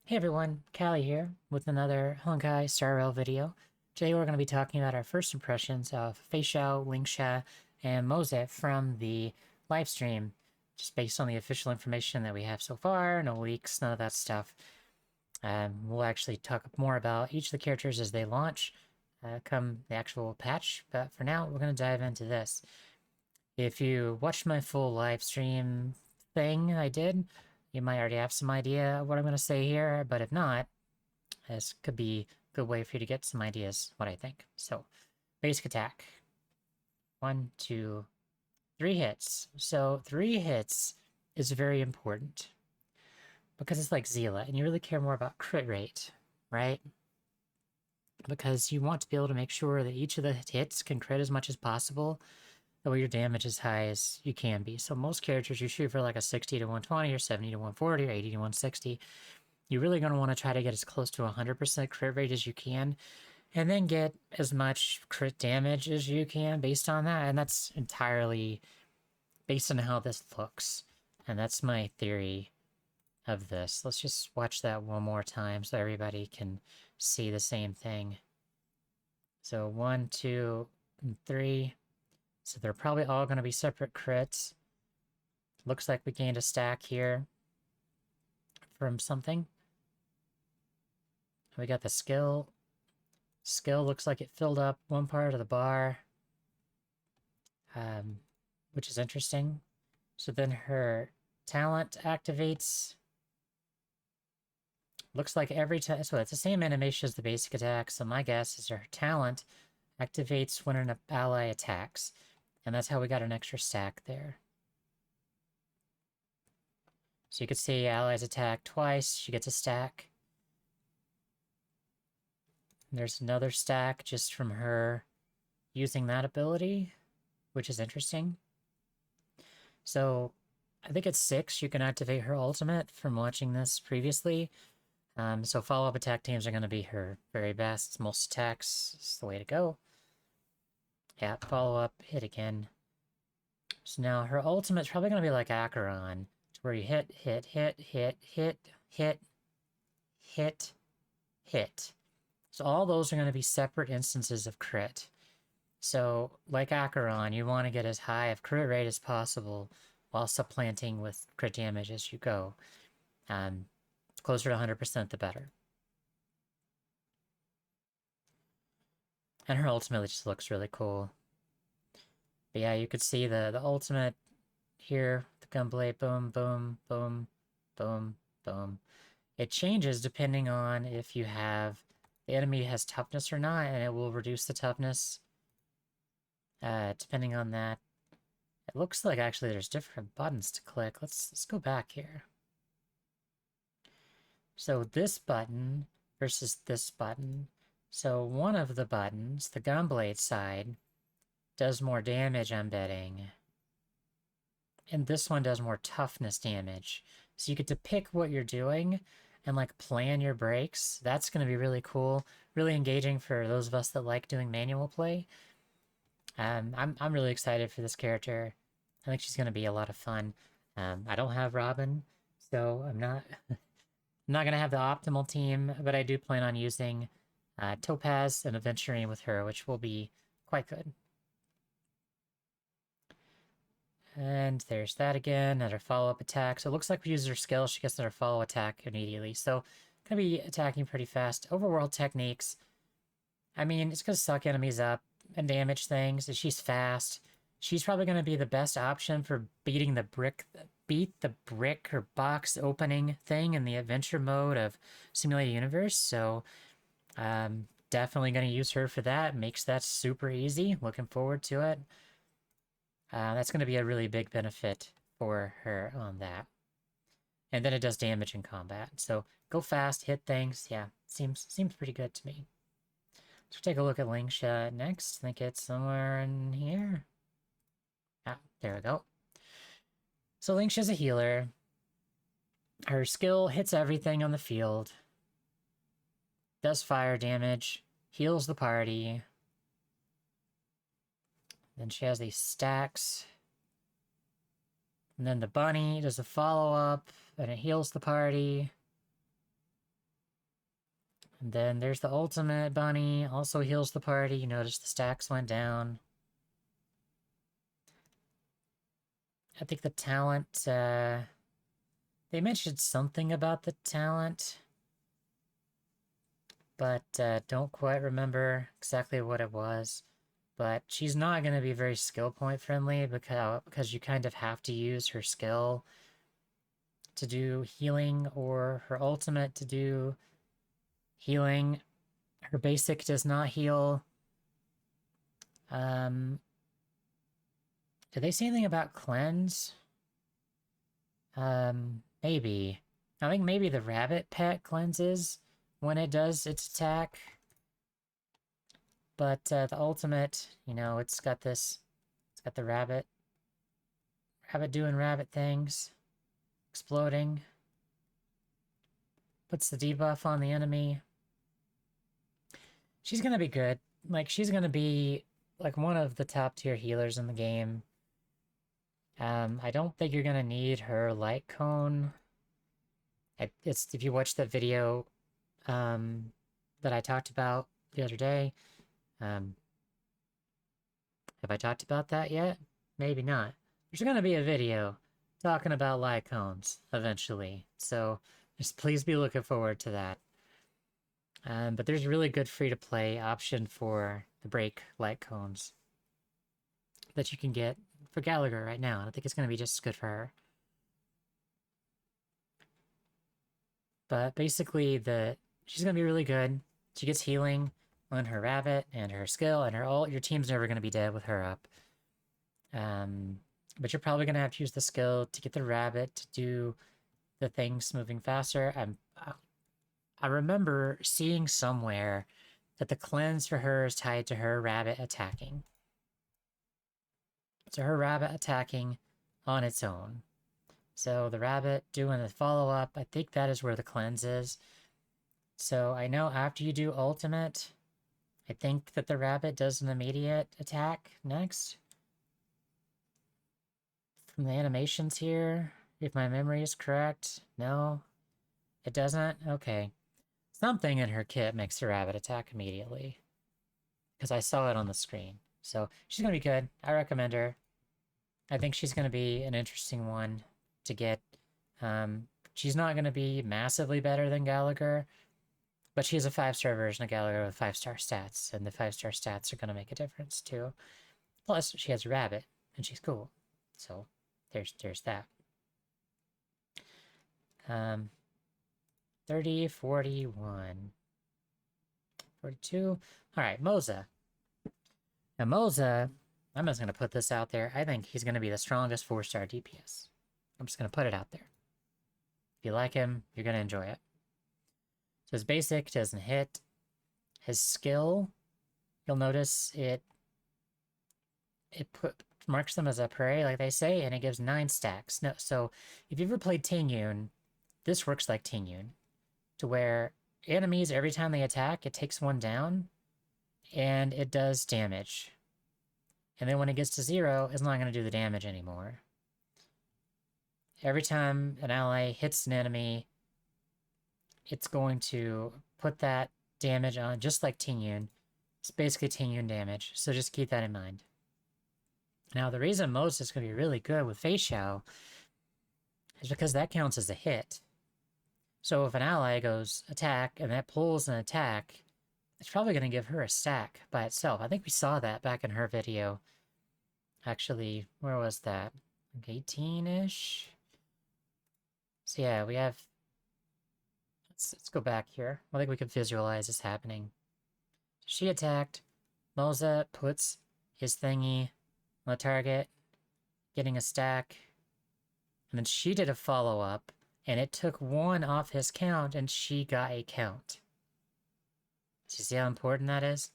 Hey everyone, Callie here with another Honkai Star Rail video. Today we're going to be talking about our first impressions of Feixiao, Lingsha, and Moze from the live stream, just based on the official information that we have so far, no leaks, none of that stuff. We'll actually talk more about each of the characters as they launch come the actual patch, but for now we're going to dive into this. If you watched my full live stream thing I did, you might already have some idea of what I'm going to say here, but if not, this could be a good way for you to get some ideas what I think. So, basic attack. 1, 2, 3 hits. So 3 hits is very important because it's like Zealot, and you really care more about crit rate, right? Because you want to be able to make sure that each of the hits can crit as much as possible, that way your damage as high as you can be. So most characters you shoot for like a 60 to 120 or 70 to 140 or 80 to 160. You're really going to want to try to get as close to 100% crit rate as you can, and then get as much crit damage as you can based on that. And that's entirely based on how this looks. And that's my theory of this. Let's just watch that one more time so everybody can see the same thing. So 1, 2, and 3. So they're probably all going to be separate crits. Looks like we gained a stack here from something. We got the skill. Skill looks like it filled up one part of the bar, which is interesting. So then her talent activates. Looks like every time, so it's the same animation as the basic attack. So my guess is her talent activates when an ally attacks, and that's how we got an extra stack there. So you could see allies attack twice, she gets a stack. There's another stack just from her using that ability, which is interesting. So I think at 6 you can activate her ultimate from watching this previously. So follow-up attack teams are going to be her very best. Most attacks is the way to go. Yeah, follow-up, hit again. So now her ultimate's probably going to be like Acheron, to where you hit, hit, hit, hit, hit, hit, hit, hit. So all those are going to be separate instances of crit. So, like Acheron, you want to get as high of crit rate as possible while supplanting with crit damage as you go. Closer to 100% the better. And her ultimate just looks really cool. But yeah, you could see the ultimate here, the gunblade, boom, boom, boom, boom, boom. It changes depending on if you have the enemy has toughness or not, and it will reduce the toughness depending on that. It looks like actually there's different buttons to click. Let's go back here. So this button versus this button. So one of the buttons, the gunblade side, does more damage, I'm betting. And this one does more toughness damage. So you get to pick what you're doing and like plan your breaks. That's going to be really cool, really engaging for those of us that like doing manual play. I'm really excited for this character. I think she's going to be a lot of fun. I don't have Robin, so I'm not I'm not going to have the optimal team, but I do plan on using Topaz and Aventurine with her, which will be quite good. And there's that again, another follow-up attack. So it looks like we use her skill, she gets another follow attack immediately. So gonna be attacking pretty fast. Overworld techniques. I mean, it's gonna suck enemies up and damage things. She's fast. She's probably gonna be the best option for beat the brick or box opening thing in the adventure mode of Simulated Universe. So definitely gonna use her for that. Makes that super easy. Looking forward to it. That's going to be a really big benefit for her on that. And then it does damage in combat. So go fast, hit things. Yeah, seems pretty good to me. Let's take a look at Lingsha next. I think it's somewhere in here. Ah, there we go. So Lingsha's a healer. Her skill hits everything on the field. Does fire damage. Heals the party. Then she has these stacks. And then the bunny does a follow-up, and it heals the party. And then there's the ultimate bunny, also heals the party. You notice the stacks went down. I think the talent, they mentioned something about the talent, but don't quite remember exactly what it was. But she's not going to be very skill point friendly because you kind of have to use her skill to do healing or her ultimate to do healing. Her basic does not heal. Did they say anything about cleanse? Maybe. I think maybe the rabbit pet cleanses when it does its attack. But the ultimate, you know, it's got the rabbit doing rabbit things, exploding. Puts the debuff on the enemy. She's gonna be good. Like, she's gonna be like one of the top tier healers in the game. I don't think you're gonna need her light cone. It's if you watch that video that I talked about the other day. Have I talked about that yet? Maybe not. There's gonna be a video talking about light cones eventually, so just please be looking forward to that. But there's a really good free-to-play option for the break light cones that you can get for Gallagher right now. I think it's going to be just as good for her. But basically, she's going to be really good. She gets healing on her rabbit and her skill and her ult. Your team's never going to be dead with her up. But you're probably going to have to use the skill to get the rabbit to do the things moving faster. I remember seeing somewhere that the cleanse for her is tied to her rabbit attacking. So her rabbit attacking on its own. So the rabbit doing the follow-up, I think that is where the cleanse is. So I know after you do ultimate, I think that the rabbit does an immediate attack next. From the animations here, if my memory is correct. No, it doesn't? Okay. Something in her kit makes the rabbit attack immediately. Because I saw it on the screen. So she's going to be good. I recommend her. I think she's going to be an interesting one to get. She's not going to be massively better than Gallagher, but she's a 5-star version of Gallagher with 5-star stats, and the 5-star stats are going to make a difference too. Plus, she has a rabbit, and she's cool. So there's that. 30, 41, 42. All right, Moze. Now, Moze, I'm just going to put this out there. I think he's going to be the strongest 4-star DPS. I'm just going to put it out there. If you like him, you're going to enjoy it. So his basic doesn't hit. His skill, you'll notice it marks them as a prey, like they say, and it gives 9 stacks. No, so if you've ever played Tingyun, this works like Tingyun, to where enemies, every time they attack, it takes 1 down, and it does damage. And then when it gets to 0, it's not going to do the damage anymore. Every time an ally hits an enemy, it's going to put that damage on, just like Tingyun. It's basically Tingyun damage, so just keep that in mind. Now, the reason Moze is going to be really good with Feixiao is because that counts as a hit. So if an ally goes attack, and that pulls an attack, it's probably going to give her a stack by itself. I think we saw that back in her video. Actually, where was that? Like 18-ish? So yeah, we have... Let's go back here. I think we can visualize this happening. She attacked. Moze puts his thingy on the target, getting a stack. And then she did a follow-up, and it took 1 off his count, and she got a count. So you see how important that is?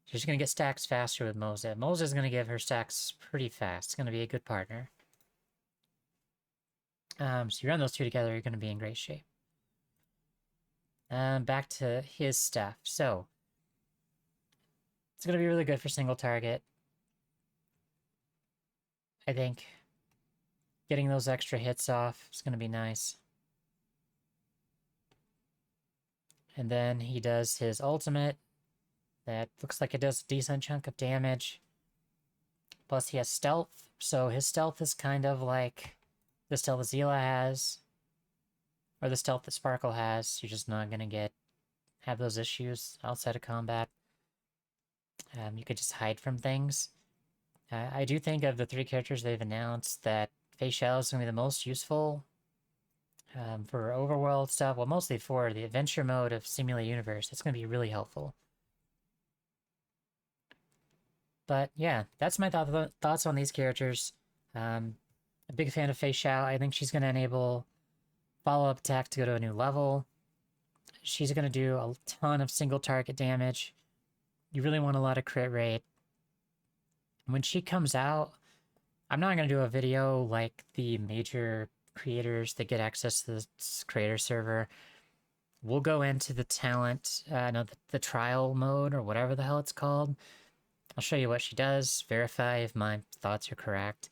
She's going to get stacks faster with Moze. Moze is going to give her stacks pretty fast. It's going to be a good partner. So you run those two together, you're going to be in great shape. Back to his stuff. So, it's going to be really good for single target. I think getting those extra hits off is going to be nice. And then he does his ultimate. That looks like it does a decent chunk of damage. Plus he has stealth, so his stealth is kind of like the stealth that Zila has, or the stealth that Sparkle has. You're just not gonna have those issues outside of combat. You could just hide from things. I do think of the 3 characters they've announced that Feixiao is going to be the most useful for overworld stuff. Well, mostly for the adventure mode of Simulate Universe. It's going to be really helpful. But yeah, that's my thoughts on these characters. A big fan of Feixiao. I think she's going to enable follow-up attack to go to a new level. She's going to do a ton of single target damage. You really want a lot of crit rate. When she comes out, I'm not going to do a video like the major creators that get access to this creator server. We'll go into the talent, the trial mode or whatever the hell it's called. I'll show you what she does, verify if my thoughts are correct.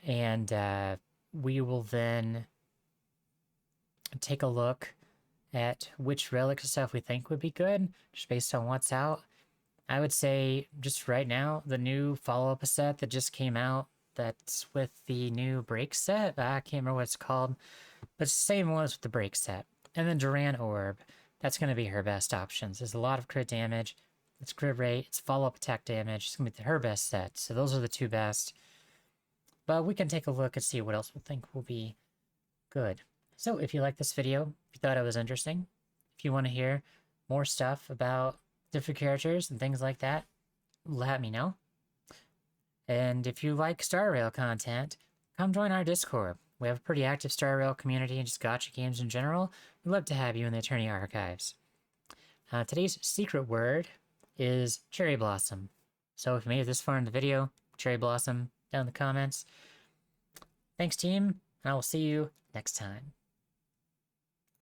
And we will then take a look at which relics and stuff we think would be good, just based on what's out. I would say, just right now, the new follow-up set that just came out, that's with the new break set. I can't remember what it's called, but it's the same one as with the break set. And then Duran Orb, that's going to be her best options. There's a lot of crit damage, it's crit rate, it's follow-up attack damage. It's going to be her best set, so those are the 2 best. But we can take a look and see what else we think will be good. So if you like this video, if you thought it was interesting, if you want to hear more stuff about different characters and things like that, let me know. And if you like Star Rail content, come join our Discord. We have a pretty active Star Rail community and just gacha games in general. We'd love to have you in the Eternity Archives. Today's secret word is Cherry Blossom. So if you made it this far in the video, Cherry Blossom down in the comments. Thanks, team, and I will see you next time.